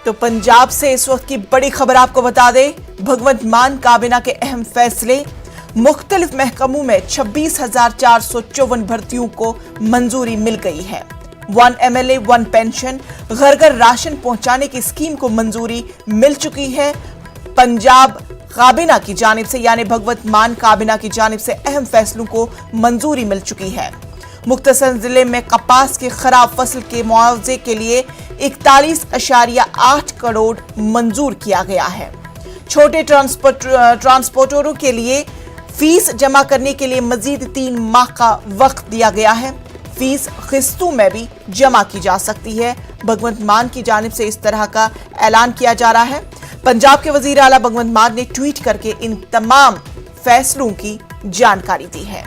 तो पंजाब से इस वक्त की बड़ी खबर आपको बता दें, भगवंत मान काबीना के अहम फैसले। मुख्तलिफ महकमों में 26,454 भर्तियों को मंजूरी मिल गई है। 1 MLA 1 पेंशन, घर घर राशन पहुंचाने की स्कीम को मंजूरी मिल चुकी है। पंजाब काबीना की जानिब से यानी भगवंत मान काबीना की जानिब से अहम फैसलों को मंजूरी मिल चुकी है। मुख्तसर जिले में कपास की खराब फसल के मुआवजे के लिए 41.8 करोड़ मंजूर किया गया है। छोटे ट्रांसपोर्टरों के लिए फीस जमा करने के लिए मजीद 3 माह का वक्त दिया गया है। फीस किस्तों में भी जमा की जा सकती है। भगवंत मान की जानिब से इस तरह का ऐलान किया जा रहा है। पंजाब के वजीर आला भगवंत मान ने ट्वीट करके इन तमाम फैसलों की जानकारी दी है।